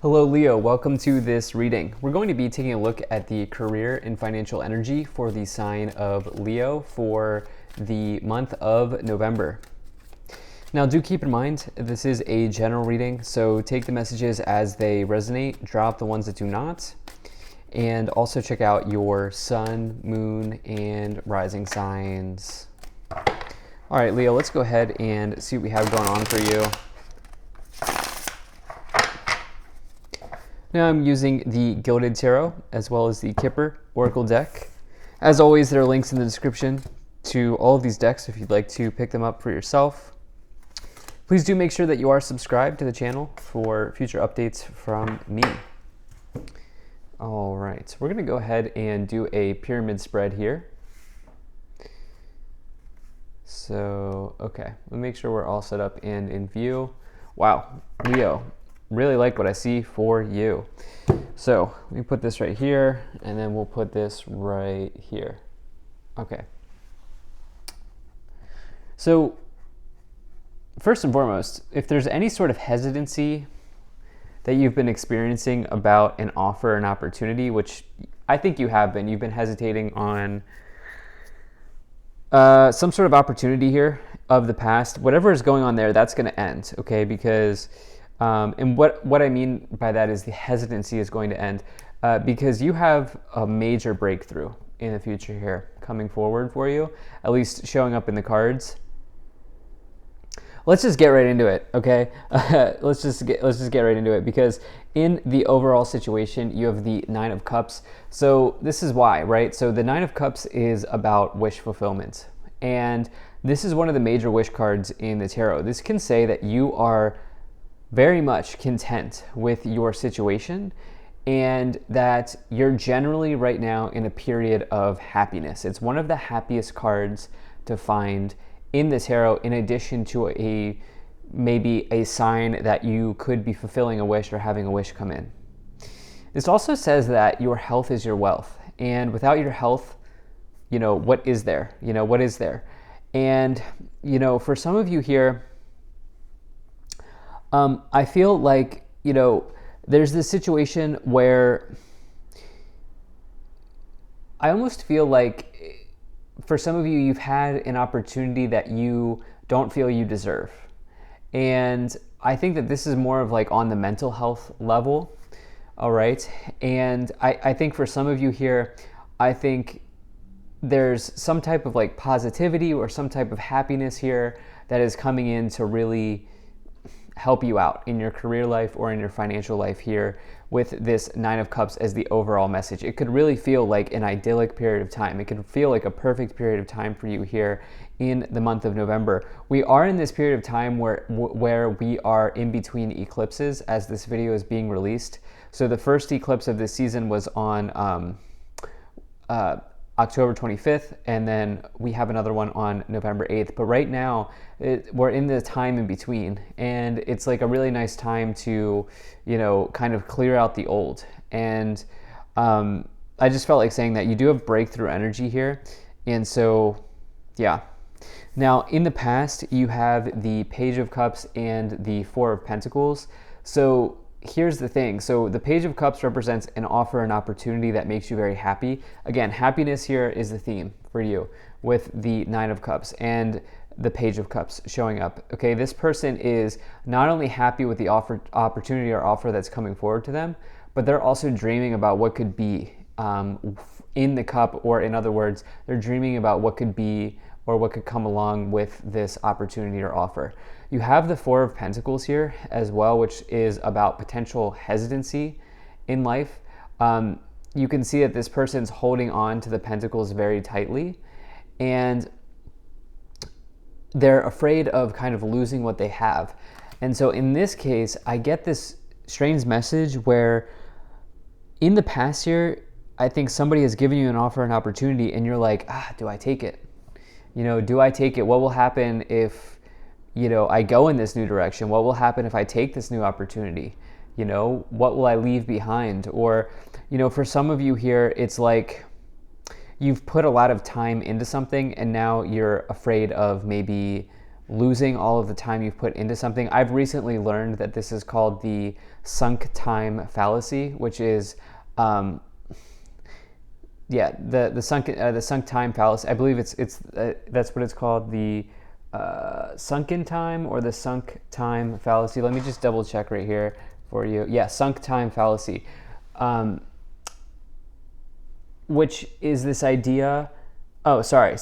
Hello Leo, welcome to this reading. We're going to be taking a look at the career and financial energy for the sign of Leo for the month of November. Now do keep in mind, this is a general reading, so take the messages as they resonate, drop the ones that do not, and also check out your sun, moon, and rising signs. All right, Leo, let's go ahead and see what we have going on for you. Now I'm using the Gilded Tarot as well as the Kipper Oracle deck. As always, there are links in the description to all of these decks if you'd like to pick them up for yourself. Please do make sure that you are subscribed to the channel for future updates from me. All right, we're going to go ahead and do a pyramid spread here. So, okay, let me make sure we're all set up and in view. Wow, Leo. Really like what I see for you. So let me put this right here, and then we'll put this right here. Okay. So first and foremost, if there's any sort of hesitancy that you've been experiencing about an offer, an opportunity, which I think you have been, you've been hesitating on some sort of opportunity here of the past, whatever is going on there, that's going to end, okay? Because and what I mean by that is the hesitancy is going to end because you have a major breakthrough in the future here coming forward for you, at least showing up in the cards. Let's just get right into it, okay? Let's just get right into it, because in the overall situation, you have the Nine of Cups. So this is why, right? So the Nine of Cups is about wish fulfillment, and this is one of the major wish cards in the tarot. This can say that you are very much content with your situation and that you're generally right now in a period of happiness. It's one of the happiest cards to find in the tarot, in addition to maybe a sign that you could be fulfilling a wish or having a wish come in. This also says that your health is your wealth, and without your health, what is there? What is there? And for some of you here, I feel like, there's this situation where I almost feel like for some of you, you've had an opportunity that you don't feel you deserve. And I think that this is more of like on the mental health level, all right? And I think for some of you here, I think there's some type of like positivity or some type of happiness here that is coming in to really help you out in your career life or in your financial life here with this Nine of Cups as the overall message. It could really feel like an idyllic period of time. It could feel like a perfect period of time for you here in the month of November. We are in this period of time where we are in between eclipses as this video is being released. So the first eclipse of this season was on October 25th, and then we have another one on November 8th. But right now, we're in the time in between, and it's like a really nice time to, kind of clear out the old. And I just felt like saying that you do have breakthrough energy here. And so, yeah. Now, in the past, you have the Page of Cups and the Four of Pentacles. So here's the thing. So the Page of Cups represents an offer, an opportunity that makes you very happy. Again, happiness here is the theme for you with the Nine of Cups and the Page of Cups showing up. Okay, this person is not only happy with the opportunity or offer that's coming forward to them, but they're also dreaming about what could be in the cup, or in other words, they're dreaming about what could be or what could come along with this opportunity or offer. You have the Four of Pentacles here as well, which is about potential hesitancy in life. You can see that this person's holding on to the Pentacles very tightly, and they're afraid of kind of losing what they have. And so in this case, I get this strange message where in the past year, I think somebody has given you an offer, an opportunity, and you're like, do I take it? Do I take it? What will happen if, I go in this new direction? What will happen if I take this new opportunity? What will I leave behind? Or, for some of you here, it's like you've put a lot of time into something and now you're afraid of maybe losing all of the time you've put into something. I've recently learned that this is called the sunk time fallacy, which is the sunk time fallacy. I believe it's that's what it's called, the sunken time or the sunk time fallacy. Let me just double check right here for you. Yeah, sunk time fallacy, which is this idea. Oh, sorry.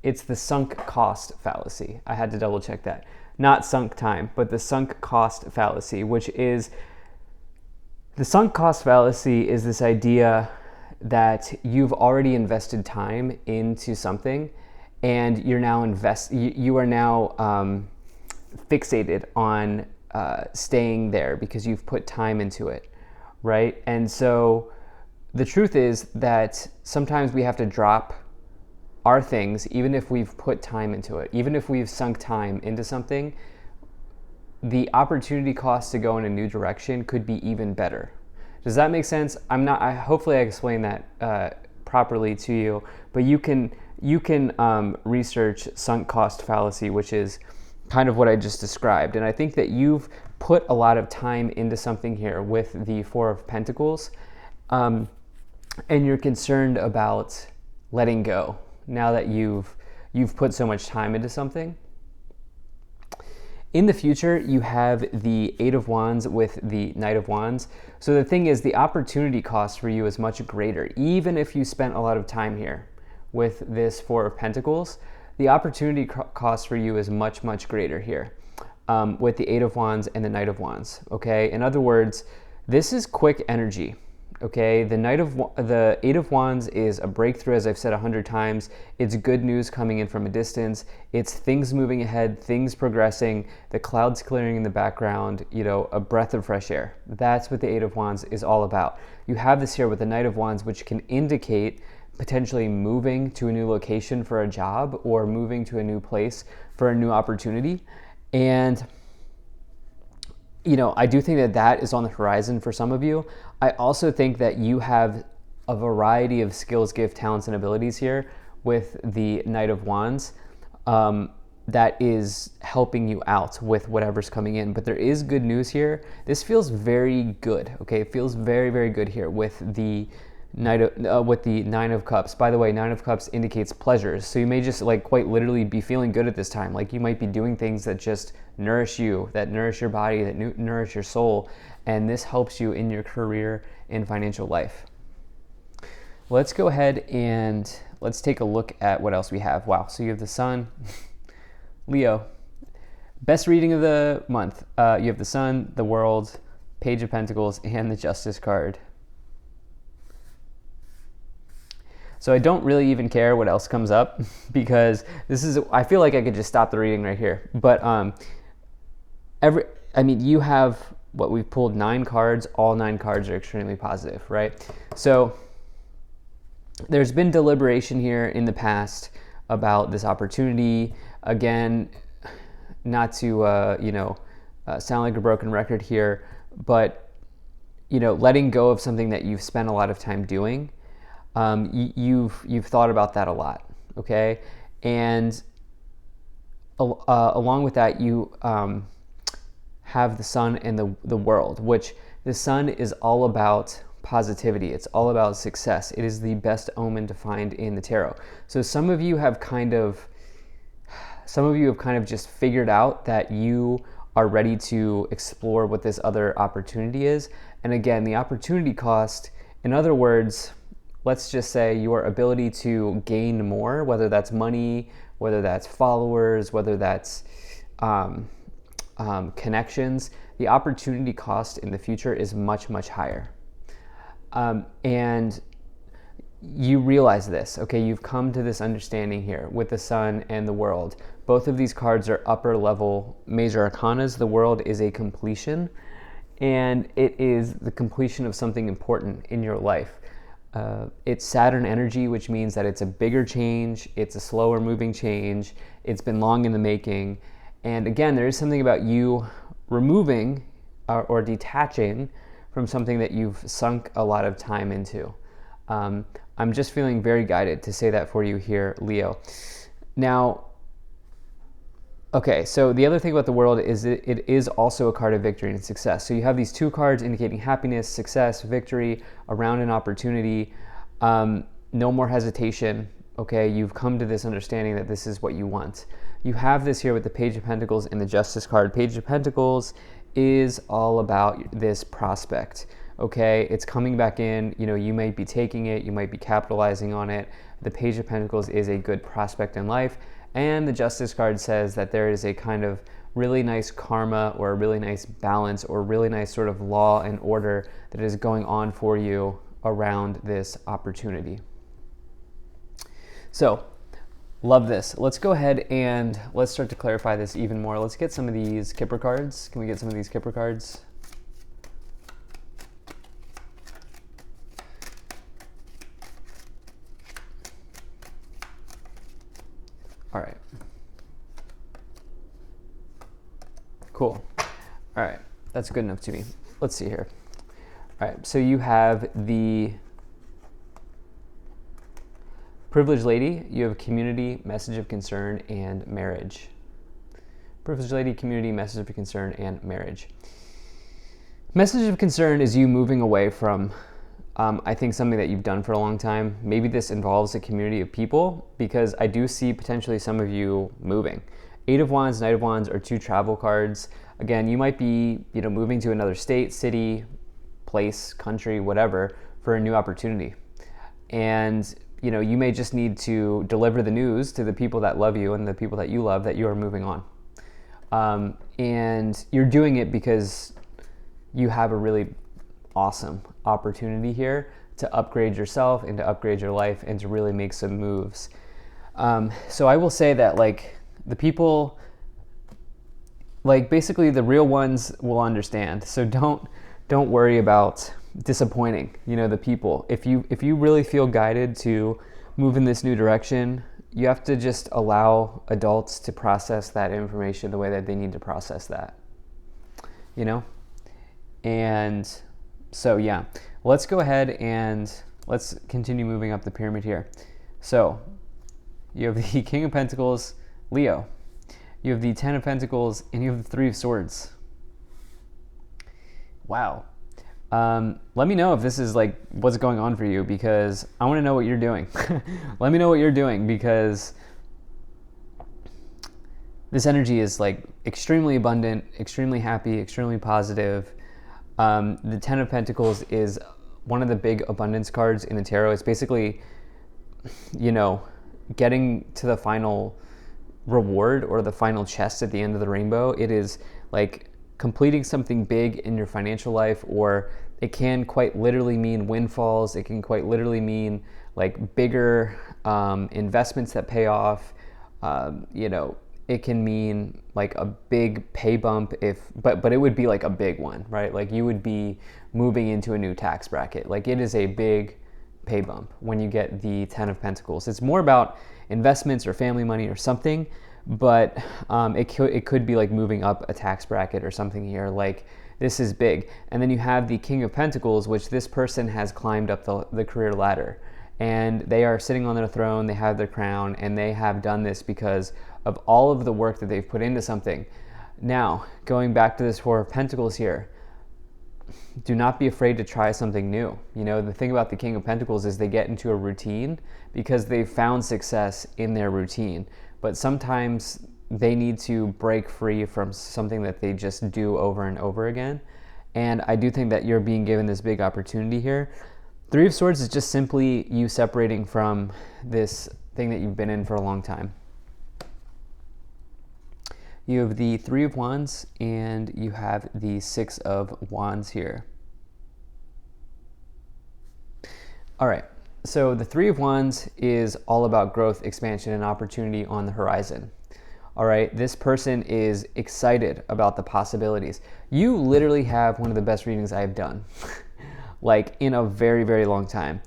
It's the sunk cost fallacy. I had to double check that. Not sunk time, but the sunk cost fallacy, which is the sunk cost fallacy is this idea that you've already invested time into something and you're now you are now fixated on staying there because you've put time into it, right? And so the truth is that sometimes we have to drop our things, even if we've put time into it, even if we've sunk time into something. The opportunity cost to go in a new direction could be even better. Does that make sense? Hopefully I explained that properly to you, but you can research sunk cost fallacy, which is kind of what I just described. And I think that you've put a lot of time into something here with the Four of Pentacles, and you're concerned about letting go now that you've put so much time into something. In the future, you have the Eight of Wands with the Knight of Wands. So the thing is, the opportunity cost for you is much greater. Even if you spent a lot of time here with this Four of Pentacles, the opportunity cost for you is much, much greater here with the Eight of Wands and the Knight of Wands, okay? In other words, this is quick energy, okay? The Eight of Wands is a breakthrough, as I've said 100 times. It's good news coming in from a distance. It's things moving ahead, things progressing, the clouds clearing in the background, a breath of fresh air. That's what the Eight of Wands is all about. You have this here with the Knight of Wands, which can indicate potentially moving to a new location for a job or moving to a new place for a new opportunity. And I do think that is on the horizon for some of you. I also think that you have a variety of skills, gifts, talents, and abilities here with the Knight of Wands that is helping you out with whatever's coming in. But there is good news here. This feels very good, okay? It feels very, very good here with the Nine of Cups. By the way, Nine of Cups indicates pleasures. So you may just quite literally be feeling good at this time. You might be doing things that just nourish you, that nourish your body, that nourish your soul. And this helps you in your career and financial life. Let's go ahead and let's take a look at what else we have. Wow, so you have the Sun, Leo. Best reading of the month. You have the Sun, the World, Page of Pentacles, and the Justice card. So I don't really even care what else comes up because I feel like I could just stop the reading right here. But you have what we've pulled 9 cards. All 9 cards are extremely positive, right? So there's been deliberation here in the past about this opportunity. Again, not to sound like a broken record here, but letting go of something that you've spent a lot of time doing. You've thought about that a lot, okay? And along with that, you have the Sun and the World, which the Sun is all about positivity. It's all about success. It is the best omen to find in the tarot. So some of you have kind of just figured out that you are ready to explore what this other opportunity is. And again, the opportunity cost, in other words, let's just say your ability to gain more, whether that's money, whether that's followers, whether that's connections, the opportunity cost in the future is much, much higher. And you realize this, okay? You've come to this understanding here with the Sun and the World. Both of these cards are upper level major arcanas. The World is a completion, and it is the completion of something important in your life. It's Saturn energy, which means that it's a bigger change, it's a slower moving change, it's been long in the making. And again, there is something about you removing or detaching from something that you've sunk a lot of time into. I'm just feeling very guided to say that for you here, Leo. Now, Okay, so the other thing about the world is it is also a card of victory and success. So you have these two cards indicating happiness, success, victory around an opportunity. No more hesitation. Okay, you've come to this understanding that this is what you want. You have this here with the Page of Pentacles and the Justice card. Page of Pentacles is all about this prospect. Okay, it's coming back in. You know, you might be taking it, you might be capitalizing on it. The Page of Pentacles is a good prospect in life. And the Justice card says that there is a kind of really nice karma or a really nice balance or really nice sort of law and order that is going on for you around this opportunity. So, love this. Let's go ahead and let's start to clarify this even more. Let's get some of these Kipper cards. Can we get some of these Kipper cards? All right. Cool. All right. That's good enough to me. Let's see here. All right. So you have the Privileged Lady. You have community, message of concern, and marriage. Privileged Lady, community, message of concern, and marriage. Message of concern is you moving away from I think something that you've done for a long time. Maybe this involves a community of people, because I do see potentially some of you moving. Eight of Wands, Knight of Wands are two travel cards. Again, you might be, moving to another state, city, place, country, whatever, for a new opportunity. And, you may just need to deliver the news to the people that love you and the people that you love that you are moving on. And you're doing it because you have a really awesome opportunity here to upgrade yourself and to upgrade your life and to really make some moves. So I will say that the people, basically the real ones will understand. So don't worry about disappointing, the people. If you really feel guided to move in this new direction, you have to just allow adults to process that information the way that they need to process that, And so yeah, let's go ahead and let's continue moving up the pyramid here. So you have the King of Pentacles, Leo. You have the Ten of Pentacles, and you have the Three of Swords. Wow. Let me know if this is what's going on for you, because I want to know what you're doing. Let me know what you're doing, because this energy is extremely abundant, extremely happy, extremely positive. The Ten of Pentacles is one of the big abundance cards in the tarot. It's basically, getting to the final reward or the final chest at the end of the rainbow. It is completing something big in your financial life, or it can quite literally mean windfalls. It can quite literally mean bigger investments that pay off. It can mean a big pay bump but it would be a big one, right? You would be moving into a new tax bracket. It is a big pay bump when you get the Ten of Pentacles. It's more about investments or family money or something, but it could be moving up a tax bracket or something here. This is big. And then you have the King of Pentacles, which this person has climbed up the career ladder, and they are sitting on their throne. They have their crown, and they have done this because of all of the work that they've put into something. Now, going back to this Four of Pentacles here, do not be afraid to try something new. The thing about the King of Pentacles is they get into a routine because they've found success in their routine. But sometimes they need to break free from something that they just do over and over again. And I do think that you're being given this big opportunity here. Three of Swords is just simply you separating from this thing that you've been in for a long time. You have the Three of Wands, and you have the Six of Wands here. All right, so the Three of Wands is all about growth, expansion, and opportunity on the horizon. All right, this person is excited about the possibilities. You literally have one of the best readings I've done, in a very, very long time.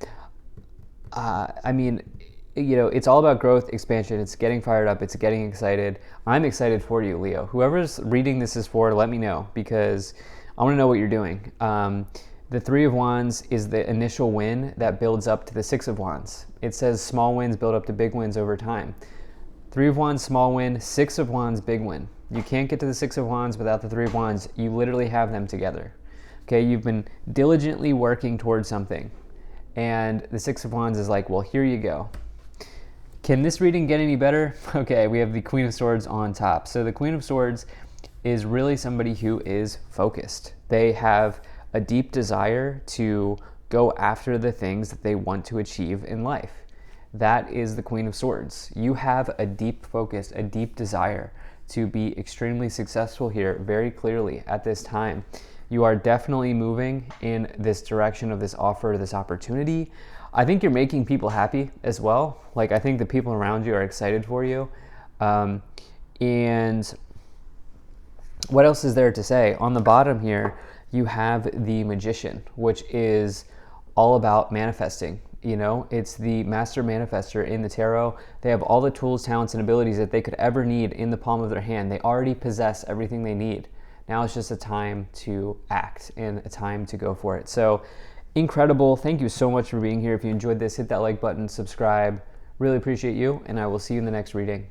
It's all about growth, expansion. It's getting fired up. It's getting excited. I'm excited for you, Leo. Whoever's reading this is for, let me know, because I want to know what you're doing. The Three of Wands is the initial win that builds up to the Six of Wands. It says small wins build up to big wins over time. Three of Wands, small win. Six of Wands, big win. You can't get to the Six of Wands without the Three of Wands. You literally have them together. Okay, you've been diligently working towards something. And the Six of Wands is like, well, here you go. Can this reading get any better? Okay, we have the Queen of Swords on top. So the Queen of Swords is really somebody who is focused. They have a deep desire to go after the things that they want to achieve in life. That is the Queen of Swords. You have a deep focus, a deep desire to be extremely successful here very clearly at this time. You are definitely moving in this direction of this offer, this opportunity. I think you're making people happy as well. Like, I think the people around you are excited for you. And what else is there to say? On the bottom here, you have the Magician, which is all about manifesting. You know, it's the master manifester in the tarot. They have all the tools, talents, and abilities that they could ever need in the palm of their hand. They already possess everything they need. Now it's just a time to act and a time to go for it. So incredible. Thank you so much for being here. If you enjoyed this, hit that like button, subscribe. Really appreciate you, and I will see you in the next reading.